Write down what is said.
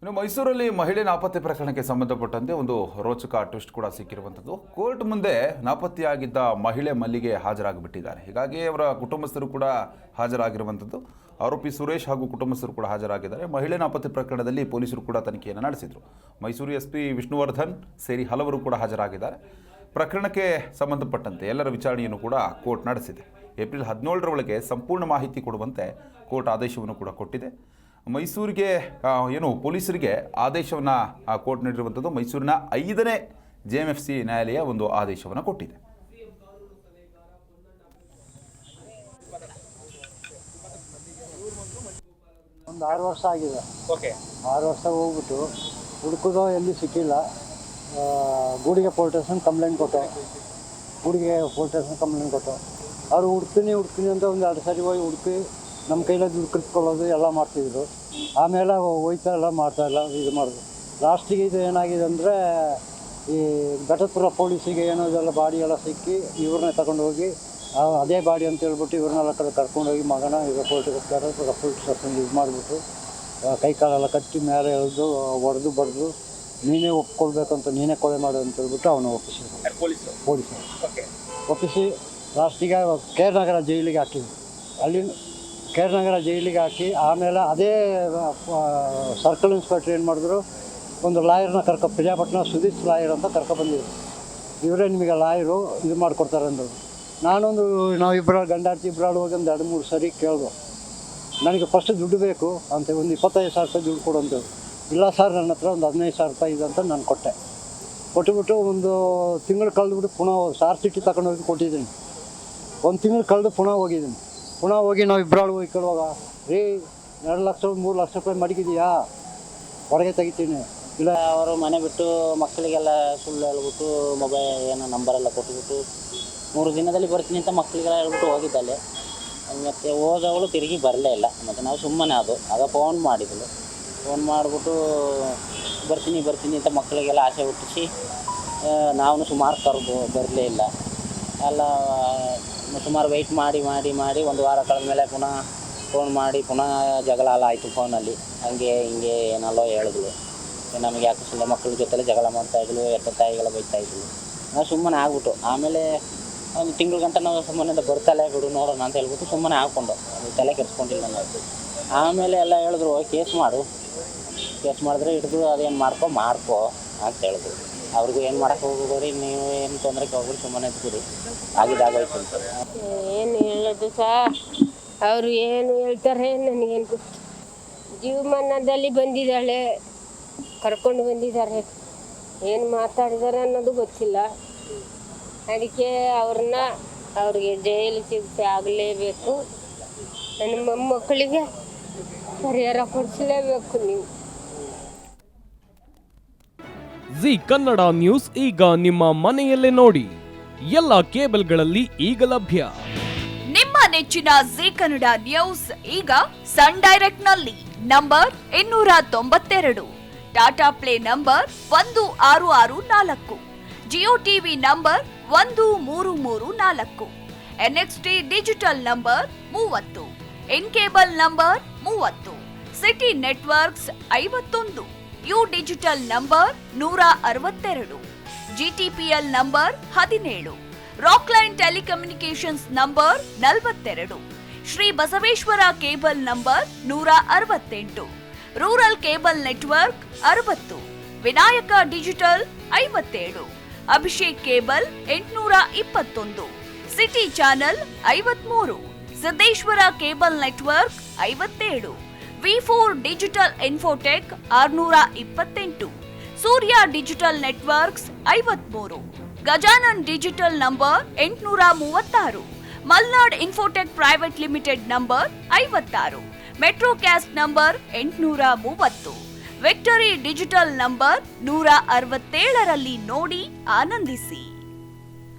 ಇನ್ನು ಮೈಸೂರಲ್ಲಿ ಮಹಿಳೆ ನಾಪತ್ತೆ ಪ್ರಕರಣಕ್ಕೆ ಸಂಬಂಧಪಟ್ಟಂತೆ ಒಂದು ರೋಚಕ ಟ್ವಿಸ್ಟ್ ಕೂಡ ಸಿಕ್ಕಿರುವಂಥದ್ದು. ಕೋರ್ಟ್ ಮುಂದೆ ನಾಪತ್ತೆಯಾಗಿದ್ದ ಮಹಿಳೆ ಮಲ್ಲಿಗೆ ಹಾಜರಾಗಿಬಿಟ್ಟಿದ್ದಾರೆ. ಹೀಗಾಗಿ ಅವರ ಕುಟುಂಬಸ್ಥರು ಕೂಡ ಹಾಜರಾಗಿರುವಂಥದ್ದು. ಆರೋಪಿ ಸುರೇಶ್ ಹಾಗೂ ಕುಟುಂಬಸ್ಥರು ಕೂಡ ಹಾಜರಾಗಿದ್ದಾರೆ. ಮಹಿಳೆ ನಾಪತ್ತೆ ಪ್ರಕರಣದಲ್ಲಿ ಪೊಲೀಸರು ಕೂಡ ತನಿಖೆಯನ್ನು ನಡೆಸಿದರು. ಮೈಸೂರು SP ವಿಷ್ಣುವರ್ಧನ್ ಸೇರಿ ಹಲವರು ಕೂಡ ಹಾಜರಾಗಿದ್ದಾರೆ. ಪ್ರಕರಣಕ್ಕೆ ಸಂಬಂಧಪಟ್ಟಂತೆ ಎಲ್ಲರ ವಿಚಾರಣೆಯನ್ನು ಕೂಡ ಕೋರ್ಟ್ ನಡೆಸಿದೆ. ಏಪ್ರಿಲ್ 17ರೊಳಗೆ ಸಂಪೂರ್ಣ ಮಾಹಿತಿ ಕೊಡುವಂತೆ ಕೋರ್ಟ್ ಆದೇಶವನ್ನು ಕೂಡ ಕೊಟ್ಟಿದೆ. ಮೈಸೂರಿಗೆ ಪೊಲೀಸರಿಗೆ ಆದೇಶವನ್ನು ಕೋರ್ಟ್ ನೀಡಿರುವಂಥದ್ದು. ಮೈಸೂರಿನ 5ನೇ JMFC ನ್ಯಾಯಾಲಯ ಒಂದು ಆದೇಶವನ್ನು ಕೊಟ್ಟಿದೆ. ಒಂದು 6 ವರ್ಷ ಆಗಿದೆ. 6 ವರ್ಷ ಹೋಗ್ಬಿಟ್ಟು ಹುಡುಕೋದು ಎಲ್ಲಿ ಸಿಕ್ಕಿಲ್ಲ. ಗೂಡಿಗೆ ಪೊಲೀಸ್ ಸ್ಟೇಷನ್ ಕಂಪ್ಲೇಂಟ್ ಕೊಟ್ಟು ಅವರು ಹುಡ್ತೀನಿ ಅಂತ ಒಂದು 2 ಸರಿ ಹೋಗಿ ಹುಡುಕಿ ನಮ್ಮ ಕೈಲಿ ದುಡ್ಡು ಕಟ್ಕೊಳ್ಳೋದು ಎಲ್ಲ ಮಾಡ್ತಿದ್ರು. ಆಮೇಲೆ ಹೋಯ್ತಾ ಎಲ್ಲ ಮಾಡ್ತಾಯಿಲ್ಲ, ಇದು ಮಾಡೋದು. ಲಾಸ್ಟಿಗೆ ಇದು ಏನಾಗಿದೆ ಅಂದರೆ ಈ ಘಟಪುರ ಪೊಲೀಸಿಗೆ ಏನೋ ಇದೆಲ್ಲ ಬಾಡಿ ಎಲ್ಲ ಸಿಕ್ಕಿ ಇವ್ರನ್ನೇ ತಗೊಂಡೋಗಿ ಅದೇ ಬಾಡಿ ಅಂತ ಹೇಳ್ಬಿಟ್ಟು ಇವ್ರನ್ನೆಲ್ಲ ಕರ್ಕೊಂಡೋಗಿ ಮಗನ ಈಗ ಘಟಪುರ ಪೊಲೀಸ್ ಸ್ಟೇಷನ್ ಇದು ಮಾಡಿಬಿಟ್ಟು ಕೈ ಕಾಲೆಲ್ಲ ಕಟ್ಟಿ ಮೇಲೆ ಎಳೆದು ಹೊಡೆದು ಬಡ್ದು ನೀನೇ ಒಪ್ಕೊಳ್ಬೇಕಂತ, ನೀನೇ ಕೊಲೆ ಮಾಡು ಅಂತ ಹೇಳ್ಬಿಟ್ಟು ಅವನು ಪೊಲೀಸರು ಒಪ್ಪಿಸಿ ಲಾಸ್ಟಿಗೆ KR ನಗರ ಜೈಲಿಗೆ ಹಾಕಿದ್ರು. ಅಲ್ಲಿ KR ನಗರ ಜೈಲಿಗೆ ಹಾಕಿ ಆಮೇಲೆ ಅದೇ ಸರ್ಕಲ್ ಇನ್ಸ್ಪೆಕ್ಟ್ರ್ ಏನು ಮಾಡಿದ್ರು, ಒಂದು ಲಾಯರ್ನ ಪಿರಿಯಾಪಟ್ಟಣ ಸುದೀಶ್ ಲಾಯರ್ ಅಂತ ಕರ್ಕೊಬಂದಿದ್ರು. ಇವರೇ ನಿಮಗೆ ಲಾಯರು ಇದು ಮಾಡಿಕೊಡ್ತಾರೆ ಅಂದರು. ನಾವಿಬ್ಬರು ಗಂಡಾಡ್ತಿ ಇಬ್ಬರಾಳು ಹೋಗಿ ಒಂದು 2-3 ಸರಿ ಕೇಳಿದ್ರು. ನನಗೆ ಫಸ್ಟ್ ದುಡ್ಡು ಬೇಕು ಅಂತ, ಒಂದು 25,000 ರೂಪಾಯಿ ದುಡ್ಡು ಕೊಡು ಅಂತೇಳಿ. ಇಲ್ಲ ಸರ್, ನನ್ನ ಹತ್ರ ಒಂದು 15,000 ರೂಪಾಯಿ ಇದೆ ಅಂತ ನಾನು ಕೊಟ್ಟುಬಿಟ್ಟು ಒಂದು ತಿಂಗಳು ಕಳೆದ್ಬಿಟ್ಟು ಪುನಃ ಸಾರ್ ಸಿಟಿ ತಗೊಂಡೋಗಿ ಕೊಟ್ಟಿದ್ದೀನಿ. 1 ತಿಂಗಳು ಕಳೆದು ಪುನಃ ಹೋಗಿ ನಾವು ಇಬ್ಬರಾಳು ಹೋಗಿ ಕೇಳುವಾಗ, 2 ಲಕ್ಷ 3 ಲಕ್ಷ ರೂಪಾಯಿ ಮಡಗಿದೆಯಾ, ಹೊರಗೆ ತೆಗಿತೀನಿ. ಇಲ್ಲ, ಅವರು ಮನೆ ಬಿಟ್ಟು ಮಕ್ಕಳಿಗೆಲ್ಲ ಸುಳ್ಳು ಹೇಳ್ಬಿಟ್ಟು ಮೊಬೈಲ್ ಏನೋ ನಂಬರೆಲ್ಲ ಕೊಟ್ಬಿಟ್ಟು 3 ದಿನದಲ್ಲಿ ಬರ್ತೀನಿ ಅಂತ ಮಕ್ಕಳಿಗೆಲ್ಲ ಹೇಳ್ಬಿಟ್ಟು ಹೋಗಿದ್ದಾಳೆ. ಮತ್ತು ಹೋದವಳು ತಿರುಗಿ ಬರಲೇ ಇಲ್ಲ. ಮತ್ತು ನಾವು ಸುಮ್ಮನೆ ಆಗ ಫೋನ್ ಮಾಡಿಬಿಟ್ಟು ಬರ್ತೀನಿ ಅಂತ ಮಕ್ಕಳಿಗೆಲ್ಲ ಆಸೆ ಹುಟ್ಟಿಸಿ ನಾವು ಸುಮಾರು ಕರೆದು ಬರಲೇ ಇಲ್ಲ. ಎಲ್ಲ ಸುಮಾರು ವೆಯ್ಟ್ ಮಾಡಿ 1 ವಾರ ಕಳೆದ ಮೇಲೆ ಪುನಃ ಫೋನ್ ಮಾಡಿ ಜಗಳ ಎಲ್ಲ ಆಯಿತು ಫೋನಲ್ಲಿ. ಹಂಗೆ ಹಿಂಗೆ ಏನೆಲ್ಲೋ ಹೇಳಿದ್ಳು. ನಮಗೆ ಯಾಕೆ ಸುಮ್ಮನೆ ಮಕ್ಕಳ ಜೊತೆಲೆ ಜಗಳ ಮಾಡ್ತಾಯಿದ್ಳು, ತಾಯಿಗೆಲ್ಲ ಬೈತಾಯಿದ್ಳು. ನಾವು ಸುಮ್ಮನೆ ಆಗ್ಬಿಟ್ಟು ಆಮೇಲೆ ಒಂದು ತಿಂಗಳ ಗಂಟೆ ನಾವು ಸುಮ್ಮನೆ ಬರ್ತಾಳೆ ಬಿಡು ನೋಡೋಣ ಅಂತ ಹೇಳ್ಬಿಟ್ಟು ಸುಮ್ಮನೆ ಹಾಕ್ಕೊಂಡು ತಲೆ ಕೆಡಿಸ್ಕೊಂಡಿಲ್ಲ ನಾವು. ಆಮೇಲೆ ಎಲ್ಲ ಹೇಳಿದ್ರು, ಕೇಸ್ ಮಾಡಿದ್ರೆ ಹಿಡಿದು ಅದೇನು ಮಾಡ್ಕೊ ಅಂತ ಹೇಳಿದ್ರು. ಅವ್ರಿಗೂ ಏನು ಮಾಡೋಕ್ಕೆ ಹೋಗ್ಬಿಡಿ, ನೀವು ಏನು ತೊಂದರೆಗೆ ಹೋಗ್ಬಿಡಿ, ಸುಮ್ಮನೆ ಇದ್ಬಿಡಿ, ಆಗಿದ್ದಾಗೋಯ್ತು ಅಂತ. ಏನು ಹೇಳೋದು ಅವರು ಏನು ಹೇಳ್ತಾರೆ ನನಗೇನು ಗೊತ್ತು. ಜೀವಮಾನದಲ್ಲಿ ಬಂದಿದ್ದಾಳೆ, ಕರ್ಕೊಂಡು ಬಂದಿದ್ದಾರೆ, ಏನು ಮಾತಾಡಿದ್ದಾರೆ ಅನ್ನೋದು ಗೊತ್ತಿಲ್ಲ. ಅದಕ್ಕೆ ಅವ್ರಿಗೆ ಜೈಲು ಶಿಕ್ಷೆ ಆಗಲೇಬೇಕು. ನನ್ನ ಮೊಮ್ಮಕ್ಕಳಿಗೆ ಪರಿಹಾರ ಕೊಡಿಸಲೇಬೇಕು ನೀವು. ಜಿ ಕನ್ನಡ ನ್ಯೂಸ್ ಈಗ ನಿಮ್ಮ ಮನೆಯಲ್ಲೇ ನೋಡಿ. ಎಲ್ಲ ಕೇಬಲ್ಗಳಲ್ಲಿ ಈಗ ಲಭ್ಯ. ನಿಮ್ಮ ನೆಚ್ಚಿನ ಜಿ ಕನ್ನಡ ನ್ಯೂಸ್ ಈಗ ಸನ್ ಡೈರೆಕ್ಟ್ ನಲ್ಲಿ number 292, Tata play number 1664, Jio TV number 1334, NXT digital number 30, in cable number 30, city networks 51, U digital number 162, GTPL number 17, Rockline telecommunications number 42, Shri Basaveshwara cable number 168, rural cable network 60, Vinayaka digital 57, Abhishek cable 821, city channel 53, Siddeshwara cable network 57, V4 digital Infotech 628, Surya digital networks 53, Gajanan digital number 836, Malnad Infotech private limited number 56, Metrocast number 830, Victory digital number 167ರಲ್ಲಿ ನೋಡಿ ಆನಂದಿಸಿ.